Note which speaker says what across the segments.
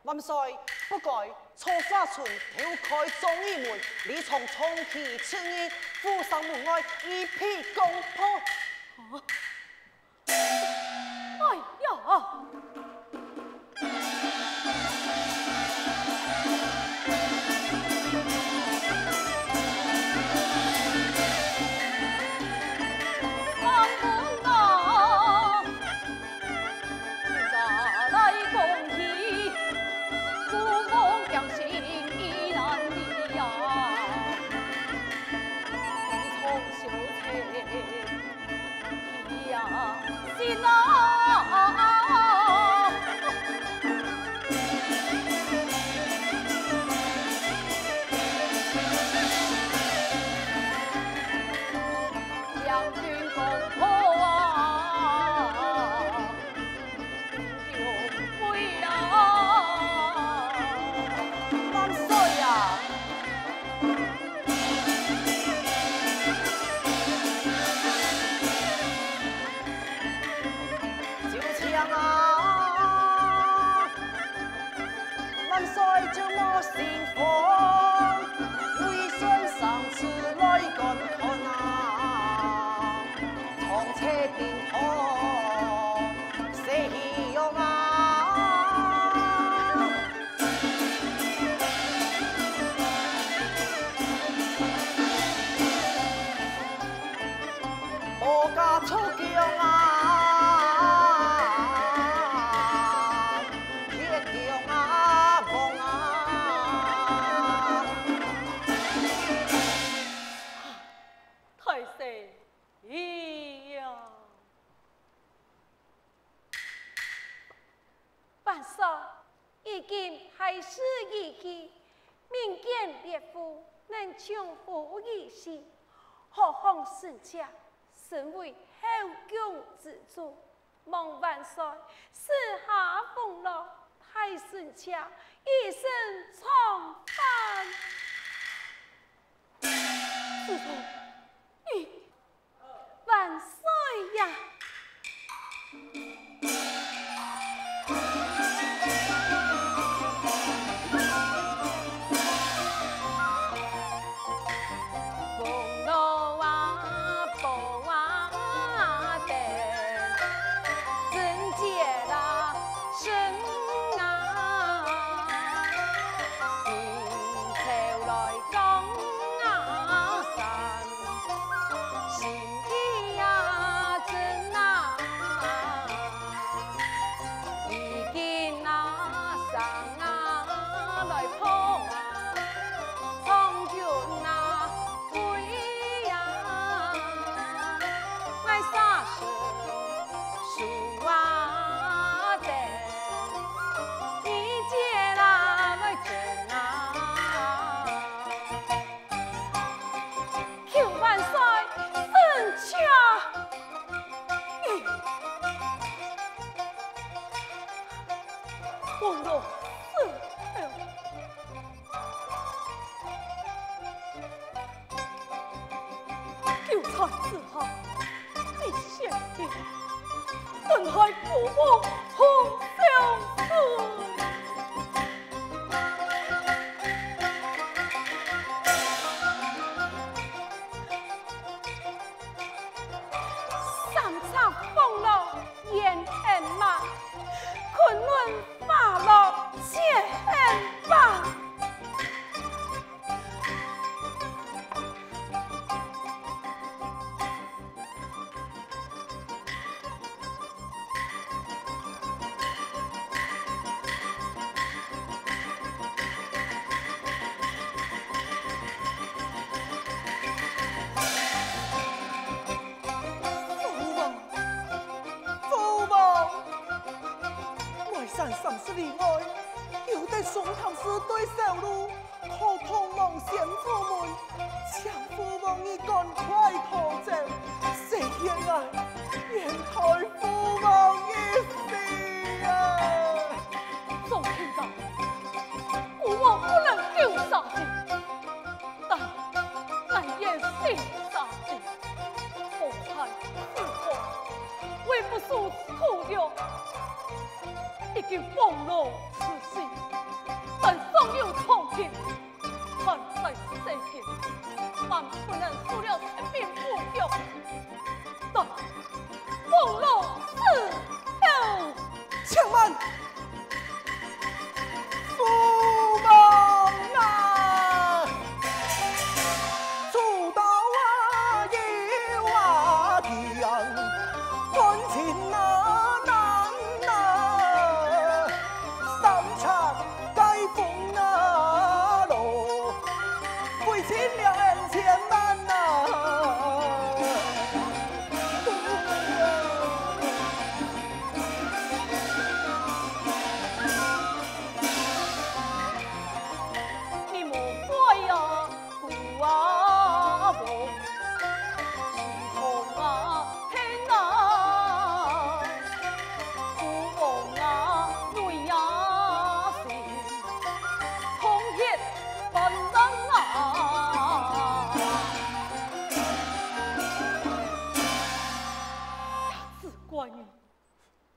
Speaker 1: 万岁！不该错杀村挑开忠义门，你从重启青衣府上门外一批攻破。
Speaker 2: 哎呀！心啊！已经还是义气，民间烈妇能重复一时，何况圣驾身为后宫之主，望万岁赐下俸禄，太圣驾一生重返。师父，你万岁呀！就才之后，你想的，等海父母好相思。三岔风浪烟很慢，昆仑法落且很棒。
Speaker 1: 开，有得送堂师对小路，可同望先父门，强父王你赶快逃走，谁言啊，愿开父王一死啊！
Speaker 2: 宋天道，父王不能救杀子，但俺也心杀子，红海父王为不恕苦药，已经放落此心，但尚有苍天，还在世间，但不能输了天命不用，但放落死后，
Speaker 1: 且慢！父王啊，主道啊，有啊强，关情啊难啊，三场该风啊落，归亲了千万呐。
Speaker 2: 你莫怪呀，父啊王，是痛啊天啊，父王啊泪啊心，痛血奔腾啊，只怪你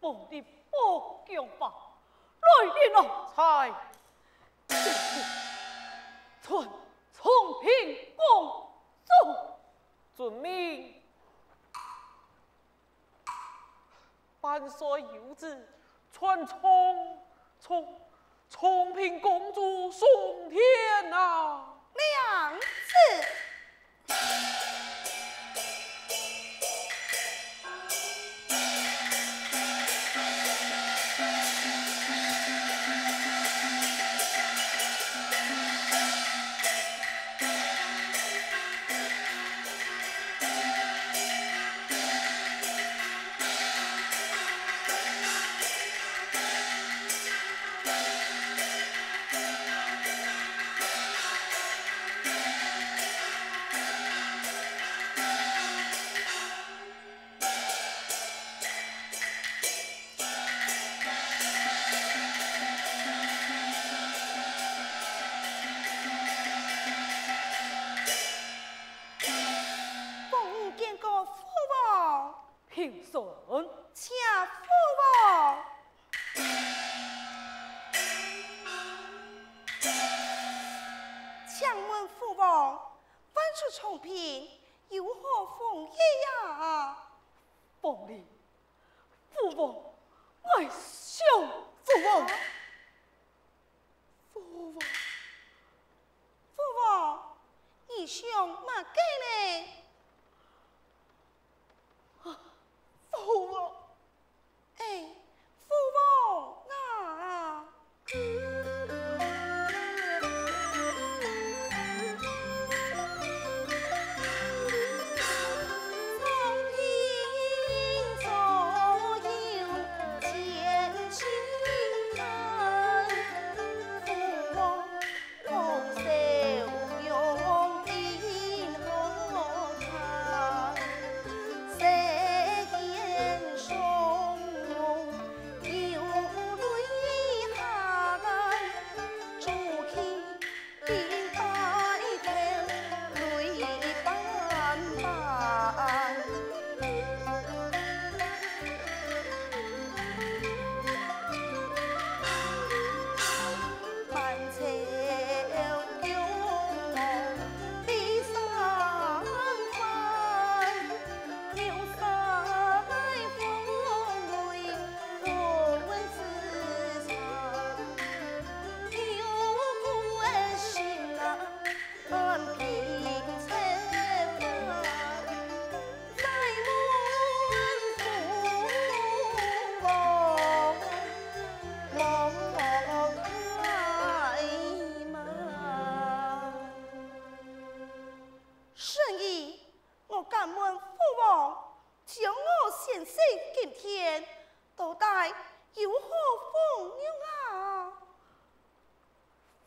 Speaker 2: 忘的不强吧，来人啊！
Speaker 1: 菜。
Speaker 2: 传从平公主，
Speaker 1: 遵命。万岁有旨，传崇平公主送天啊！
Speaker 3: 娘子。
Speaker 2: 平顺，
Speaker 3: 恰父王，请问父王，万出重平有何奉业呀？
Speaker 2: 奉礼，父王，爱孝父王，
Speaker 3: 父王，你想嘛给呢？
Speaker 1: 父王，
Speaker 3: 哎，父王啊！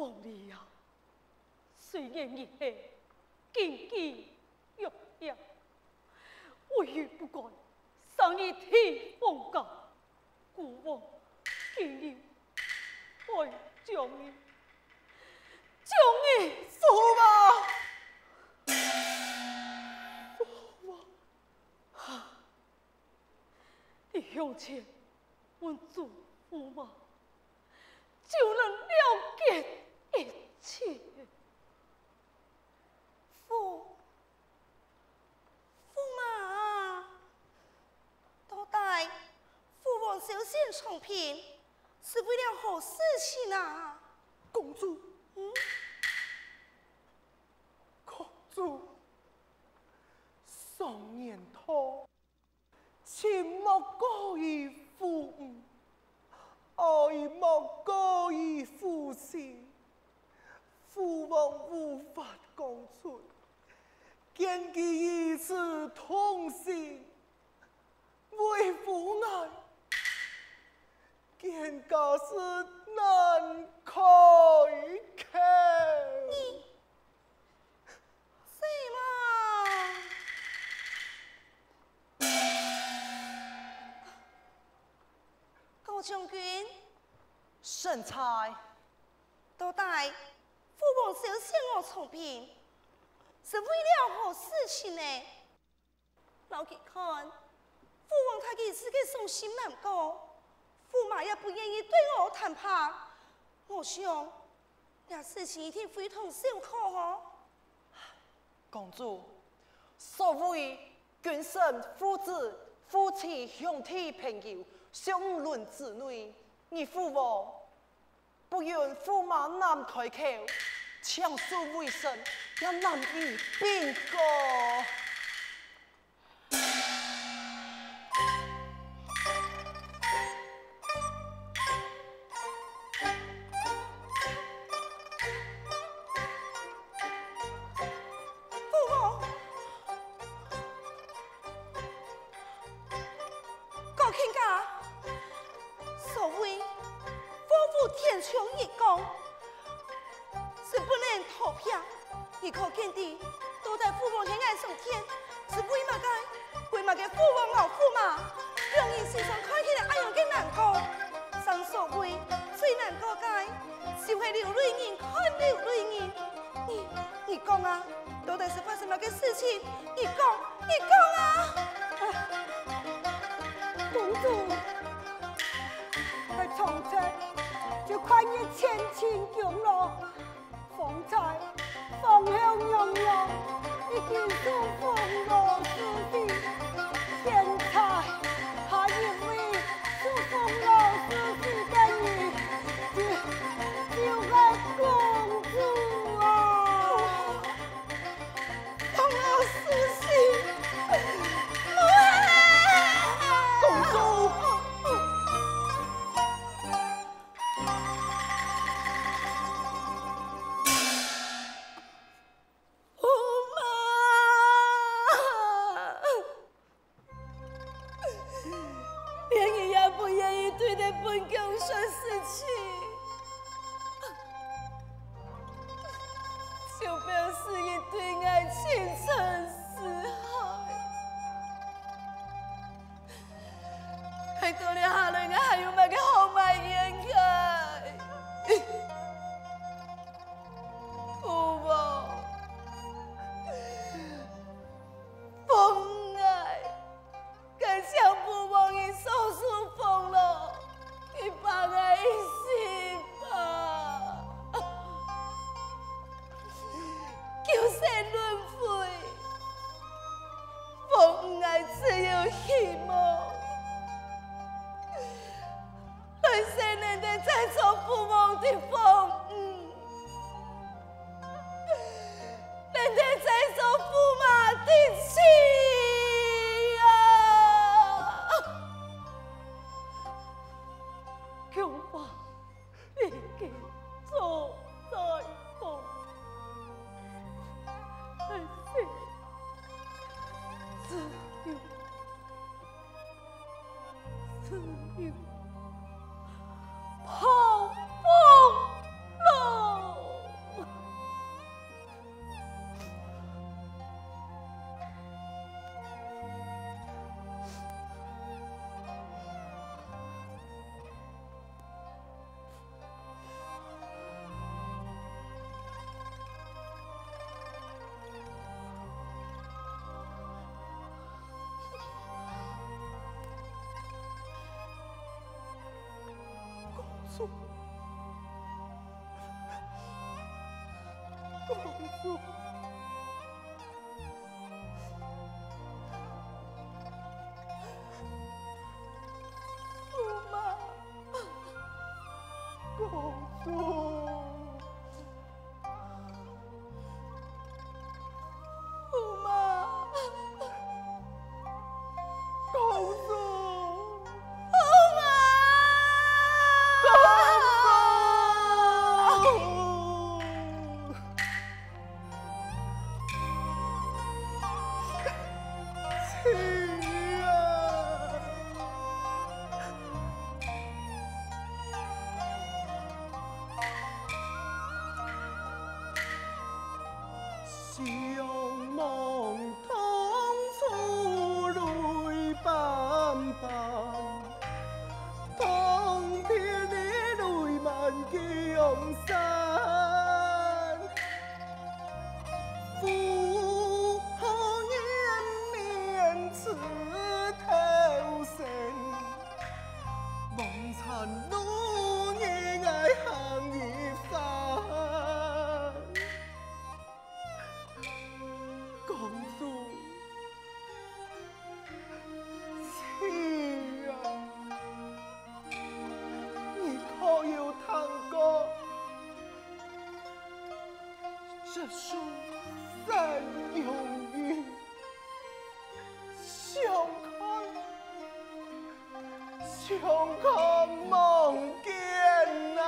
Speaker 2: 凤梨呀，虽然日下经济弱呀，唯愿不该生于天风家，故王今日爱将你
Speaker 1: 驸马，
Speaker 2: 你向前问祖父嘛，就能了解一切。
Speaker 3: 驸马，多带父王小仙长平，是为了何事情啊？
Speaker 1: 公主，公主，上年头，情莫过于父母，爱莫过于父亲，父王无法讲出，见其一次痛心，为父爱，见家是难开口。
Speaker 3: 是吗？高将军，
Speaker 1: 圣才，
Speaker 3: 多带父王小仙我长平，是为了何事情呢？老吉看，父王他其实个伤心难过，驸马也不愿意对我谈判。我想，这事情一定非同小可哦。
Speaker 1: 公主，所谓君臣父子、夫妻兄弟朋友，相论子女，你父王不愿驸马难开口，强诉为生，也难以并过。
Speaker 3: 高卿家，所谓夫妇天长一讲，是不能逃避。你可见的，都在父王喜爱上天，是为嘛个？为嘛个父王老驸马，让人心上看起来哎样个难过。上所谓最难过个，是会流泪人看流泪人。你讲啊，到底是发生么个事情？你讲啊！
Speaker 2: 公主，在从前就看你前情永乐，方才风香洋洋，已经是风罗之地。现在还以为是风罗之地的你，就是公主啊！
Speaker 3: 风罗之地。就表示一对爱情深似海，还到了下来，我还有乜嘅好埋怨佢？父王，风爱，更像父王已手术风了，你把爱心吧。求神轮回，
Speaker 1: 主，公主。公主，
Speaker 3: 驸马，
Speaker 1: 公主，
Speaker 3: 驸马，
Speaker 1: 公主，妻啊！相梦同处泪斑斑，当天的泪满江山。夫后颜面似头生，梦残路夜爱行一番。公主，妻啊，你可有谈过这书三永语？相看梦见呐，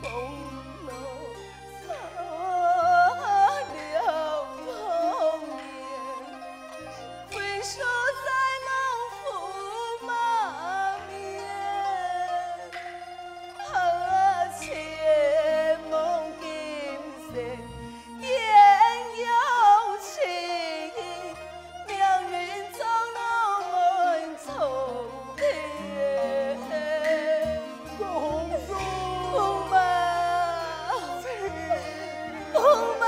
Speaker 1: 风楼
Speaker 3: 擦了红颜，回首在梦驸马面，且梦今生天有情，命运中路门重天。
Speaker 1: 公主，
Speaker 3: 驸马，驸马。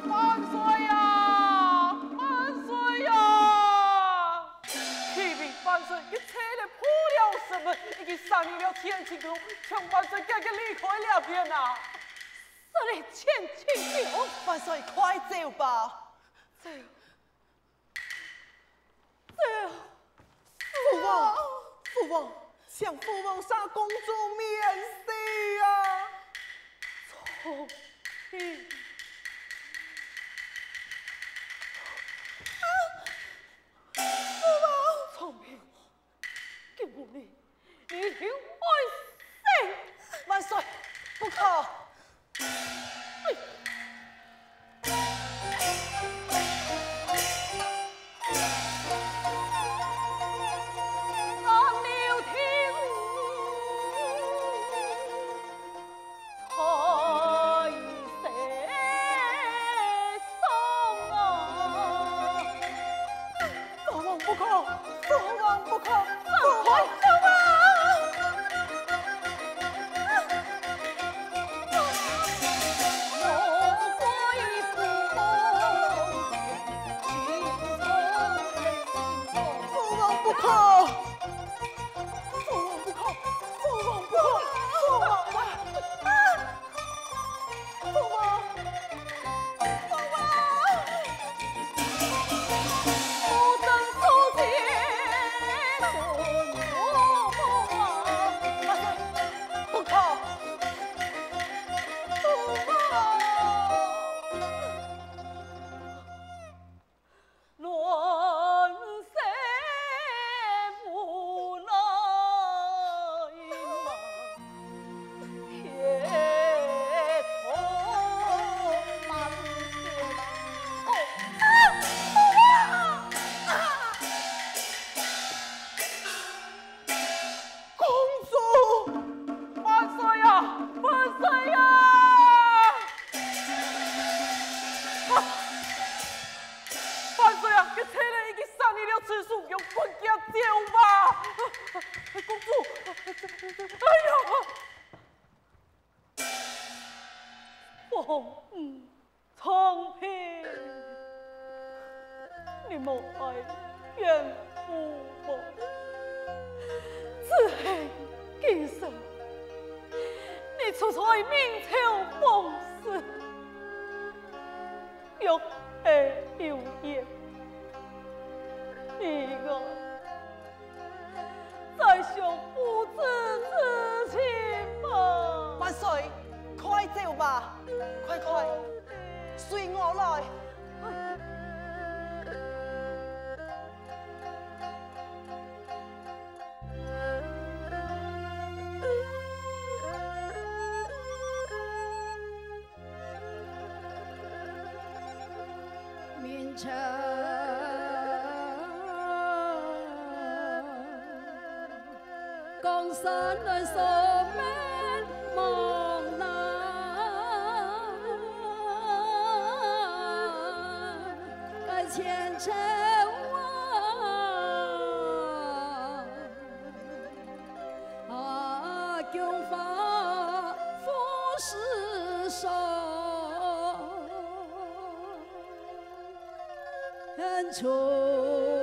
Speaker 2: 万岁呀！万岁呀！启禀万岁，你车了破了什么？已经上了天晴宫，请万岁赶紧离开那边啊！这里天晴宫，
Speaker 1: 万岁，快走吧！
Speaker 2: 走。
Speaker 1: 父王，父王，向父王杀公主免死啊！
Speaker 2: 聪明，聪明，给我你一定会死！
Speaker 1: 万岁，不可！
Speaker 2: 俺留听彩色。
Speaker 4: 红长平，你莫爱怨父母，只恨今生你出在明朝皇室，又爱有言，你我再想父子之情吧。
Speaker 1: 万岁，快走吧，快快，随我来。
Speaker 5: 明朝江山来锁门望南，该前程军法富士手。恩仇。